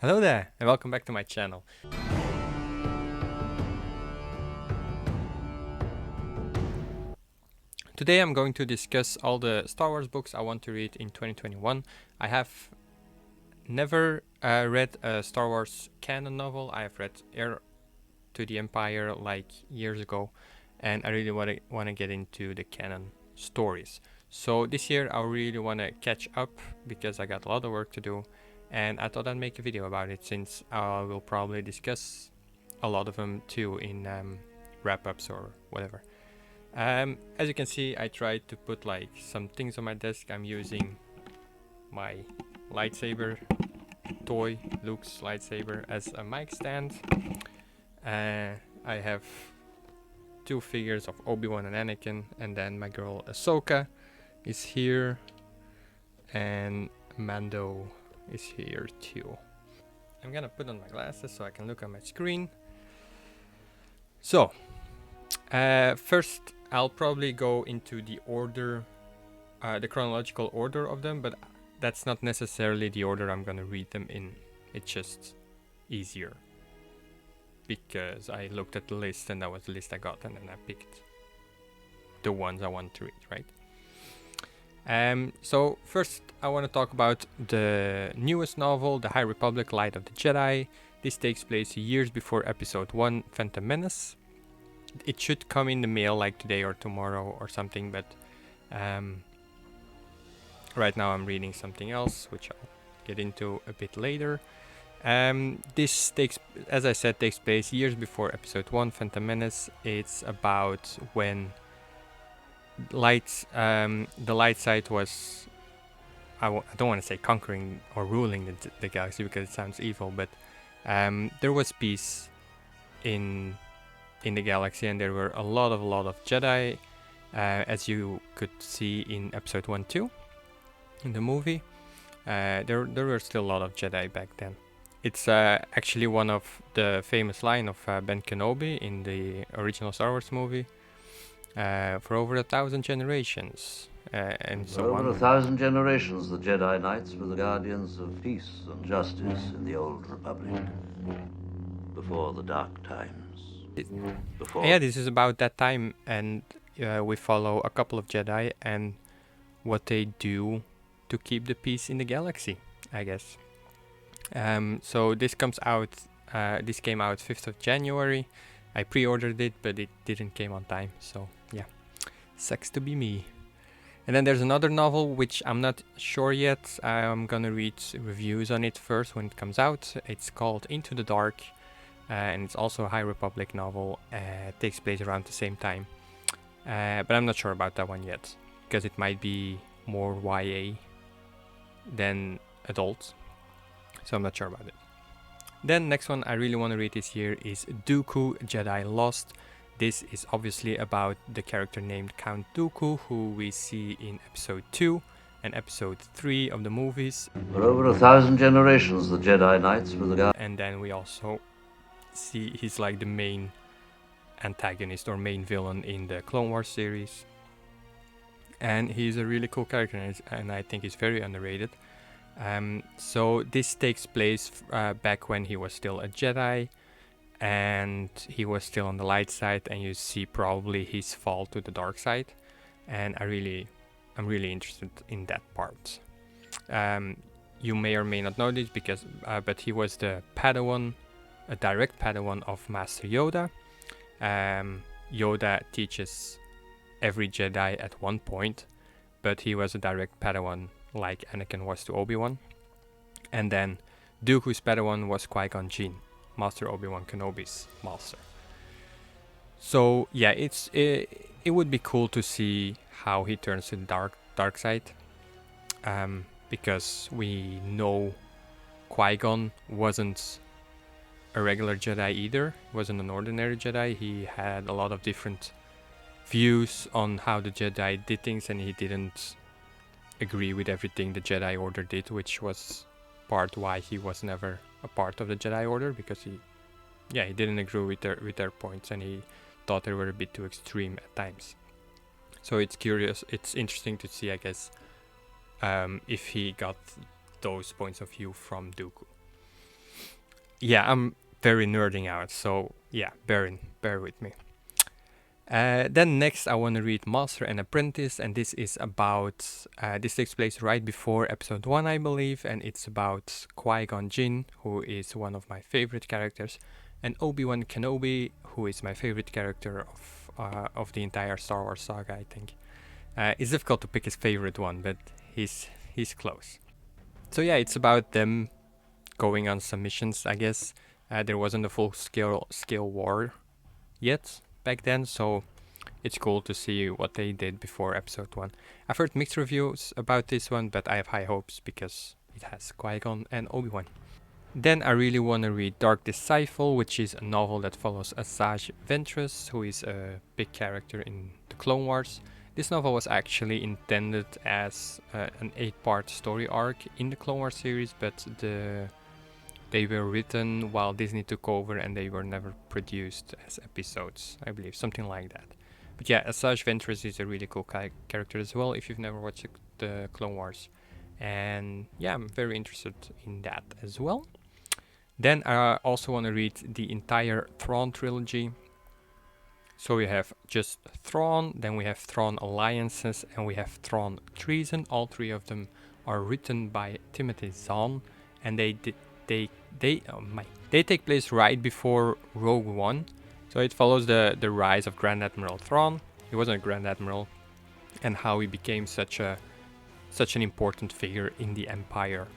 Hello there, and welcome back to my channel. Today I'm going to discuss all the Star Wars books I want to read in 2021. I have never read a Star Wars canon novel. I have read Heir to the Empire like years ago, and I really want to get into the canon stories. So this year I really want to catch up because I got a lot of work to do, and I thought I'd make a video about it since I will probably discuss a lot of them too in wrap-ups or whatever. As you can see, I tried to put like some things on my desk. I'm using my lightsaber toy, Luke's lightsaber, as a mic stand. I have two figures of Obi-Wan and Anakin, and then my girl Asoka is here, and Mando is here too. I'm gonna put on my glasses so I can look at my screen. So, first I'll probably go into the order, the chronological order of them, but that's not necessarily the order I'm gonna read them in. It's just easier because I looked at the list and that was the list I got, and then I picked the ones I want to read, right? So first I want to talk about the newest novel, The High Republic Light of the Jedi. This takes place years before Episode 1, Phantom Menace. It should come in the mail like today or tomorrow or something, but right now I'm reading something else, which I'll get into a bit later. This takes, as I said, takes place years before Episode 1, Phantom Menace. It's about when the light side was, I don't want to say conquering or ruling the galaxy because it sounds evil, but there was peace in the galaxy, and there were a lot of Jedi, as you could see in Episode 1-2 in the movie. There were still a lot of Jedi back then. It's actually one of the famous line of Ben Kenobi in the original Star Wars movie. For over 1,000 generations, and so For over on. 1,000 generations, the Jedi Knights were the guardians of peace and justice in the Old Republic. Before the Dark Times. Yeah, this is about that time, and we follow a couple of Jedi and what they do to keep the peace in the galaxy, I guess. So this comes out. This came out 5th of January. I pre-ordered it, but it didn't came on time. So yeah, sucks to be me. And then there's another novel which I'm not sure yet. I'm gonna read reviews on it first when it comes out. It's called Into the Dark, and it's also a High Republic novel. It takes place around the same time, but I'm not sure about that one yet because it might be more YA than adult, so I'm not sure about it. Then next one I really want to read this year is Dooku, Jedi Lost. This is obviously about the character named Count Dooku, who we see in Episode 2 and Episode 3 of the movies. For over 1,000 generations, the Jedi Knights were the guardians. And then we also see he's like the main antagonist or main villain in the Clone Wars series. And he's a really cool character, and I think he's very underrated. So this takes place back when he was still a Jedi, and he was still on the light side, and you see probably his fall to the dark side, and I'm really interested in that part. You may or may not know this because but he was the Padawan, a direct Padawan of Master Yoda. Yoda teaches every Jedi at one point, but he was a direct Padawan like Anakin was to Obi-Wan. And then Dooku's Padawan was Qui-Gon Jinn, Master Obi-Wan Kenobi's master. So yeah, it would be cool to see how he turns to the dark side, because we know Qui-Gon wasn't a regular Jedi either. He wasn't an ordinary Jedi. He had a lot of different views on how the Jedi did things, and he didn't agree with everything the Jedi Order did, which was part why he was never a part of the Jedi Order, because he didn't agree with their points, and he thought they were a bit too extreme at times. So it's interesting to see, I guess, if he got those points of view from Dooku. yeah, I'm very nerding out, so yeah, bear with me. Then next, I want to read Master and Apprentice, and this is about. This takes place right before episode 1, I believe, and it's about Qui-Gon Jinn, who is one of my favorite characters, and Obi-Wan Kenobi, who is my favorite character of the entire Star Wars saga, I think. It's difficult to pick his favorite one, but he's close. So yeah, it's about them going on some missions, I guess. There wasn't a full scale war yet back then, so it's cool to see what they did before episode 1. I've heard mixed reviews about this one, but I have high hopes because it has Qui-Gon and Obi-Wan. Then I really want to read Dark Disciple, which is a novel that follows Asajj Ventress, who is a big character in the Clone Wars. This novel was actually intended as an 8-part story arc in the Clone Wars series, but they were written while Disney took over and they were never produced as episodes, I believe, something like that. But yeah, Asajj Ventress is a really cool character as well if you've never watched the Clone Wars. And yeah, I'm very interested in that as well. Then I also want to read the entire Thrawn trilogy. So we have just Thrawn, then we have Thrawn Alliances, and we have Thrawn Treason. All three of them are written by Timothy Zahn, and they take place right before Rogue One. So it follows the rise of Grand Admiral Thrawn. He wasn't a Grand Admiral, and how he became such an important figure in the Empire,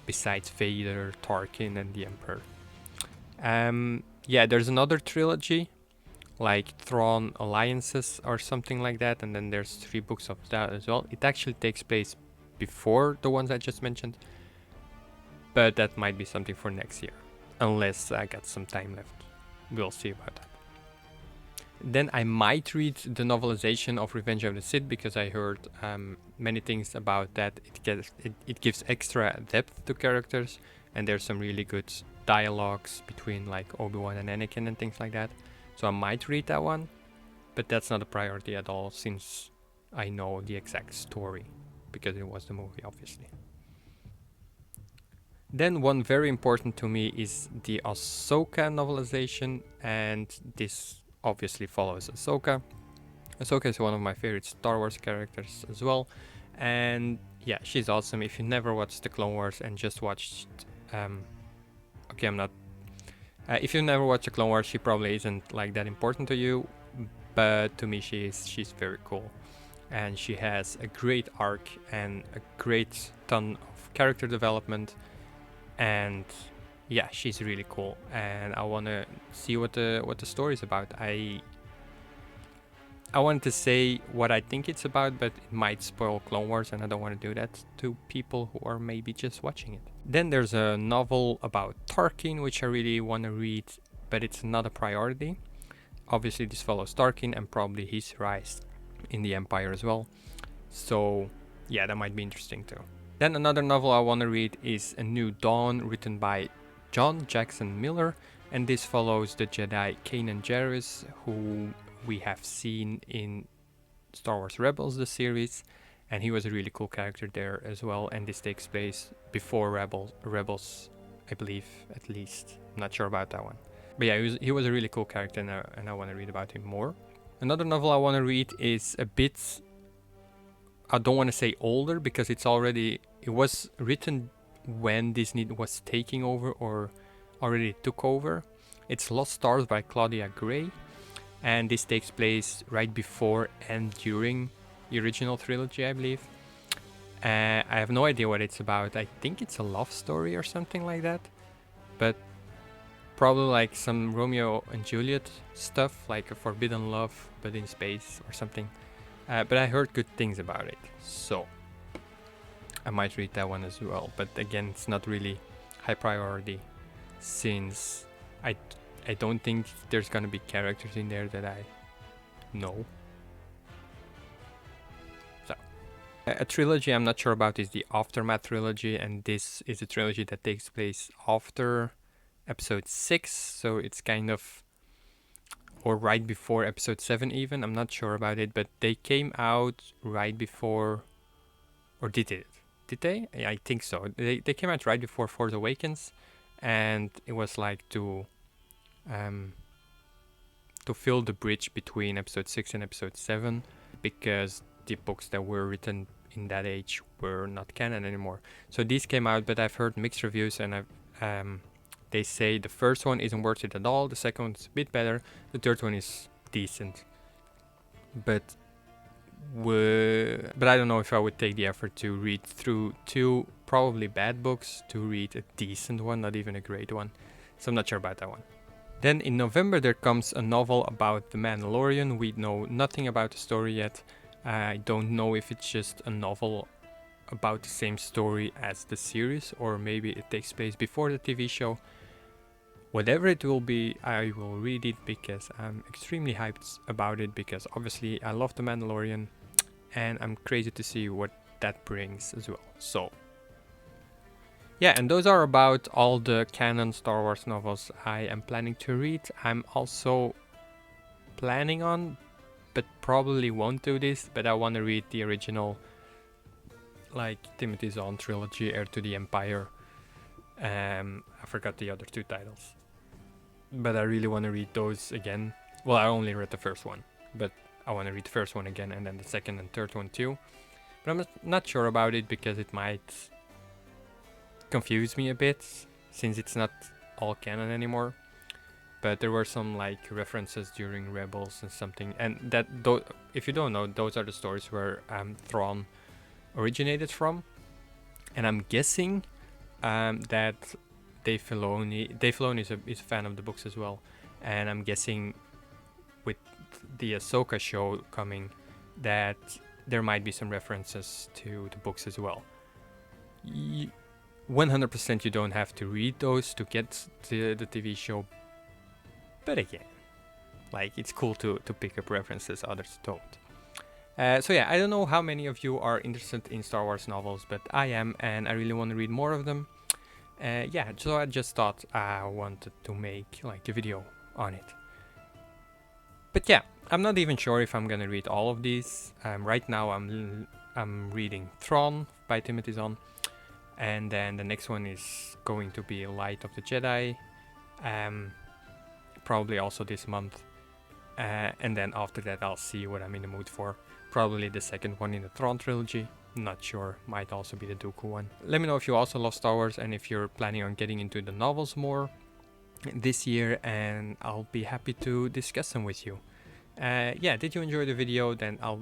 besides Vader, Tarkin, and the Emperor. Yeah, there's another trilogy, like Thrawn Alliances or something like that, and then there's 3 books of that as well. It actually takes place before the ones I just mentioned, but that might be something for next year, unless I got some time left. We'll see about that. Then I might read the novelization of Revenge of the Sith, because I heard many things about that. It gives extra depth to characters, and there's some really good dialogues between like Obi-Wan and Anakin and things like that. So I might read that one, but that's not a priority at all, since I know the exact story, because it was the movie, obviously. Then one very important to me is the Asoka novelization, and this obviously follows Asoka. Asoka is one of my favorite Star Wars characters as well, and yeah, she's awesome. If you never watched the Clone Wars and just watched, if you've never watched the Clone Wars, she probably isn't like that important to you, but to me she's very cool, and she has a great arc and a great ton of character development, and yeah, she's really cool, and I want to see what the story is about. I wanted to say what I think it's about, but it might spoil Clone Wars, and I don't want to do that to people who are maybe just watching it. Then there's a novel about Tarkin, which I really want to read, but it's not a priority. Obviously, this follows Tarkin and probably his rise in the Empire as well. So yeah, that might be interesting too. Then another novel I want to read is A New Dawn, written by John Jackson Miller, and this follows the Jedi Canon, who we have seen in Star Wars Rebels, the series, and he was a really cool character there as well, and this takes place before Rebels, I believe, at least. I'm not sure about that one. But yeah, he was a really cool character, and I want to read about him more. Another novel I want to read is a bit, I don't want to say older, because it was written when Disney was taking over or already took over. It's Lost Stars by Claudia Gray, and this takes place right before and during the original trilogy, I believe. I have no idea what it's about. I think it's a love story or something like that, but probably like some Romeo and Juliet stuff, like a forbidden love but in space or something. But I heard good things about it, so I might read that one as well. But again, it's not really high priority, since I don't think there's gonna be characters in there that I know. So a trilogy I'm not sure about is the Aftermath trilogy, and this is a trilogy that takes place after episode 6, so it's kind of, or right before episode 7 even. I'm not sure about it, but they came out right before, or did they? Yeah, I think so. They came out right before Force Awakens, and it was like to fill the bridge between episode 6 and episode 7, because the books that were written in that age were not canon anymore. So these came out, but I've heard mixed reviews, and they say the first one isn't worth it at all, the second one is a bit better, the third one is decent. But I don't know if I would take the effort to read through 2 probably bad books to read a decent one, not even a great one. So I'm not sure about that one. Then in November there comes a novel about the Mandalorian. We know nothing about the story yet. I don't know if it's just a novel about the same story as the series, or maybe it takes place before the TV show. Whatever it will be, I will read it because I'm extremely hyped about it, because obviously I love the Mandalorian and I'm crazy to see what that brings as well. So yeah, and those are about all the canon Star Wars novels I am planning to read. I'm also planning on, but probably won't do this, but I want to read the original, like Timothy Zahn trilogy, Heir to the Empire. I forgot the other 2 titles, but I really want to read those again. Well, I only read the first one, but I want to read the first one again, and then the second and third one too. But I'm not sure about it because it might confuse me a bit, since it's not all canon anymore. But there were some like references during Rebels and something, and that if you don't know, those are the stories where Thrawn originated from, and I'm guessing that Dave Filoni is a fan of the books as well, and I'm guessing with the Asoka show coming that there might be some references to the books as well. 100% you don't have to read those to get to the TV show, but again, like, it's cool to pick up references others don't. So yeah, I don't know how many of you are interested in Star Wars novels, but I am, and I really want to read more of them. Yeah, so I just thought I wanted to make like a video on it. But yeah, I'm not even sure if I'm gonna read all of these. Right now I'm reading Thrawn by Timothy Zahn, and then the next one is going to be Light of the Jedi, probably also this month. And then after that I'll see what I'm in the mood for. Probably the second one in the Thrawn trilogy. Not sure, might also be the Dooku one. Let me know if you also love Star Wars and if you're planning on getting into the novels more this year, and I'll be happy to discuss them with you. Yeah, did you enjoy the video? Then I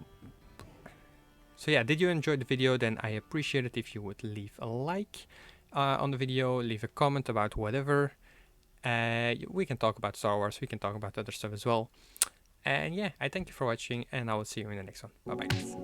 appreciate it if you would leave a like on the video, leave a comment about whatever. We can talk about Star Wars, we can talk about other stuff as well. And yeah, I thank you for watching, and I will see you in the next one. Bye bye guys.